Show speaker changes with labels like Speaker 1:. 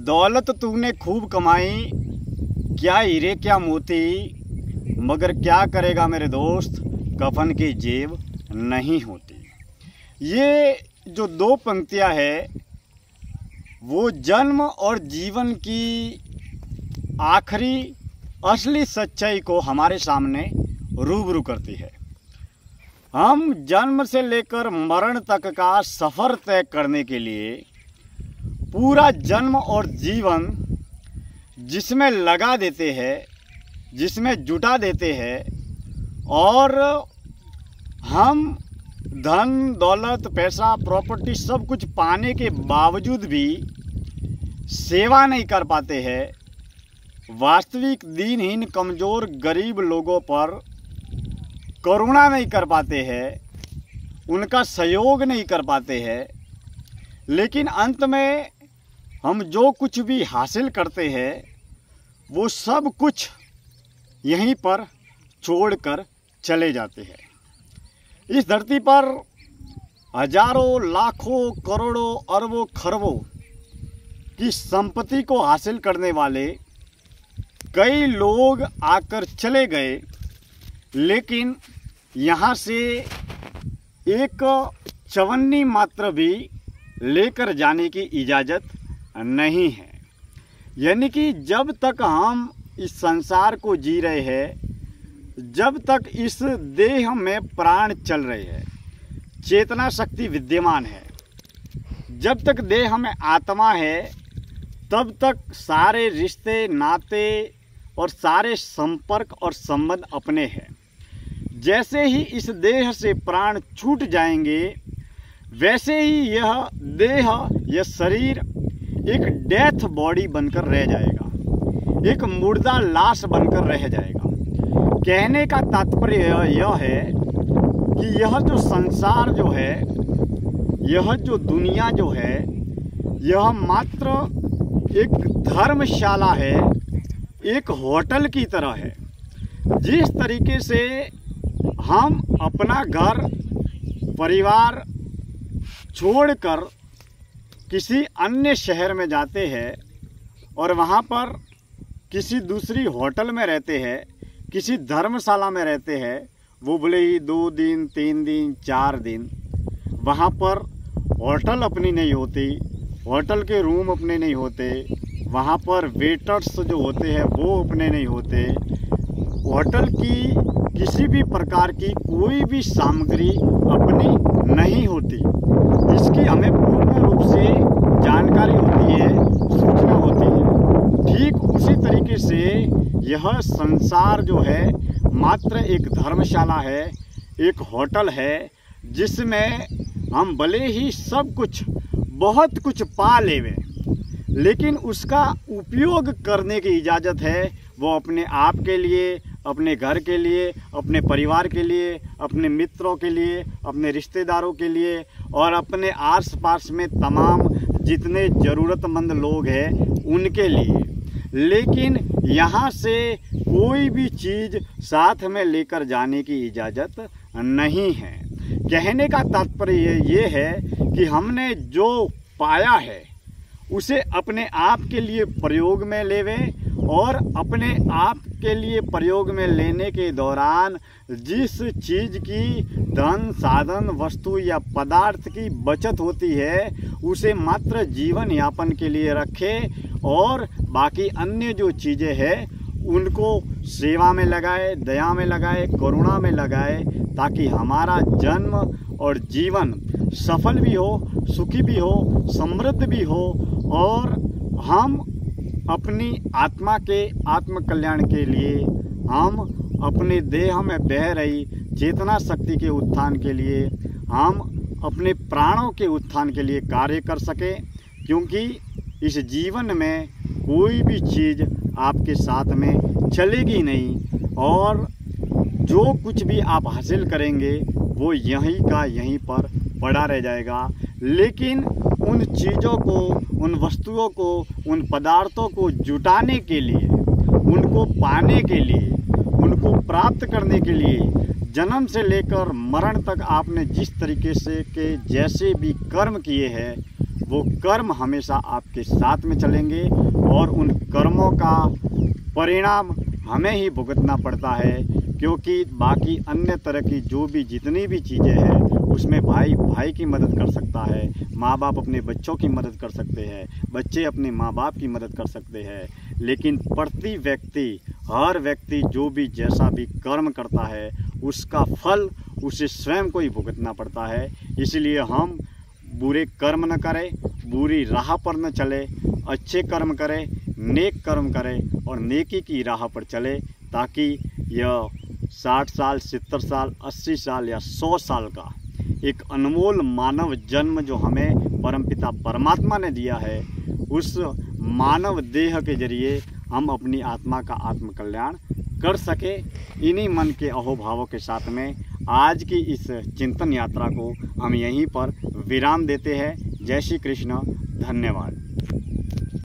Speaker 1: दौलत तूने खूब कमाई, क्या हीरे क्या मोती, मगर क्या करेगा मेरे दोस्त, कफन की जेब नहीं होती। ये जो दो पंक्तियां है वो जन्म और जीवन की आखिरी असली सच्चाई को हमारे सामने रूबरू करती है। हम जन्म से लेकर मरण तक का सफ़र तय करने के लिए पूरा जन्म और जीवन जिसमें लगा देते हैं, जिसमें जुटा देते हैं, और हम धन दौलत पैसा प्रॉपर्टी सब कुछ पाने के बावजूद भी सेवा नहीं कर पाते हैं, वास्तविक दीनहीन कमज़ोर गरीब लोगों पर करुणा नहीं कर पाते हैं, उनका सहयोग नहीं कर पाते हैं, लेकिन अंत में हम जो कुछ भी हासिल करते हैं वो सब कुछ यहीं पर छोड़कर चले जाते हैं। इस धरती पर हजारों लाखों करोड़ों अरबों खरबों की संपत्ति को हासिल करने वाले कई लोग आकर चले गए, लेकिन यहाँ से एक चवन्नी मात्र भी लेकर जाने की इजाज़त नहीं है। यानी कि जब तक हम इस संसार को जी रहे हैं, जब तक इस देह में प्राण चल रहे हैं, चेतना शक्ति विद्यमान है, जब तक देह में आत्मा है, तब तक सारे रिश्ते नाते और सारे संपर्क और संबंध अपने हैं। जैसे ही इस देह से प्राण छूट जाएंगे, वैसे ही यह देह, यह शरीर एक डेथ बॉडी बनकर रह जाएगा, एक मुर्दा लाश बनकर रह जाएगा। कहने का तात्पर्य यह है कि यह जो संसार जो है, यह जो दुनिया जो है, यह मात्र एक धर्मशाला है, एक होटल की तरह है। जिस तरीके से हम अपना घर परिवार छोड़कर किसी अन्य शहर में जाते हैं और वहाँ पर किसी दूसरी होटल में रहते हैं, किसी धर्मशाला में रहते हैं, वो भले ही 2 दिन 3 दिन 4 दिन, वहाँ पर होटल अपनी नहीं होती, होटल के रूम अपने नहीं होते, वहाँ पर वेटर्स जो होते हैं वो अपने नहीं होते, होटल की किसी भी प्रकार की कोई भी सामग्री अपनी नहीं होती। इसकी हमें पूर्ण रूप से जानकारी होती है, सूचना होती है। ठीक उसी तरीके से यह संसार जो है मात्र एक धर्मशाला है, एक होटल है, जिसमें हम भले ही सब कुछ बहुत कुछ पा लेवे, लेकिन उसका उपयोग करने की इजाज़त है वो अपने आप के लिए, अपने घर के लिए, अपने परिवार के लिए, अपने मित्रों के लिए, अपने रिश्तेदारों के लिए और अपने आस पास में तमाम जितने ज़रूरतमंद लोग हैं उनके लिए। लेकिन यहाँ से कोई भी चीज़ साथ में लेकर जाने की इजाज़त नहीं है। कहने का तात्पर्य ये है कि हमने जो पाया है उसे अपने आप के लिए प्रयोग में लेवें, और अपने आप के लिए प्रयोग में लेने के दौरान जिस चीज़ की धन साधन वस्तु या पदार्थ की बचत होती है उसे मात्र जीवन यापन के लिए रखें, और बाकी अन्य जो चीज़ें हैं उनको सेवा में लगाए, दया में लगाए, करुणा में लगाए, ताकि हमारा जन्म और जीवन सफल भी हो, सुखी भी हो, समृद्ध भी हो, और हम अपनी आत्मा के आत्म कल्याण के लिए, हम अपने देह में बह रही चेतना शक्ति के उत्थान के लिए, हम अपने प्राणों के उत्थान के लिए कार्य कर सकें। क्योंकि इस जीवन में कोई भी चीज़ आपके साथ में चलेगी नहीं, और जो कुछ भी आप हासिल करेंगे वो यहीं का यहीं पर पड़ा रह जाएगा। लेकिन उन चीज़ों को, उन वस्तुओं को, उन पदार्थों को जुटाने के लिए, उनको पाने के लिए, उनको प्राप्त करने के लिए जन्म से लेकर मरण तक आपने जिस तरीके से के जैसे भी कर्म किए हैं वो कर्म हमेशा आपके साथ में चलेंगे और उन कर्मों का परिणाम हमें ही भुगतना पड़ता है, क्योंकि बाकी अन्य तरह की जो भी जितनी भी चीज़ें हैं उसमें भाई भाई की मदद कर सकता है, माँ बाप अपने बच्चों की मदद कर सकते हैं, बच्चे अपने माँ बाप की मदद कर सकते हैं, लेकिन प्रति व्यक्ति हर व्यक्ति जो भी जैसा भी कर्म करता है उसका फल उसे स्वयं को ही भुगतना पड़ता है। इसलिए हम बुरे कर्म न करें, बुरी राह पर न चले, अच्छे कर्म करें, नेक कर्म करें और नेकी की राह पर चले, ताकि यह 60 साल 70 साल 80 साल या 100 साल का एक अनमोल मानव जन्म जो हमें परमपिता परमात्मा ने दिया है, उस मानव देह के जरिए हम अपनी आत्मा का आत्मकल्याण कर सके। इन्हीं मन के अहोभावों के साथ में आज की इस चिंतन यात्रा को हम यहीं पर विराम देते हैं। जय श्री कृष्ण, धन्यवाद।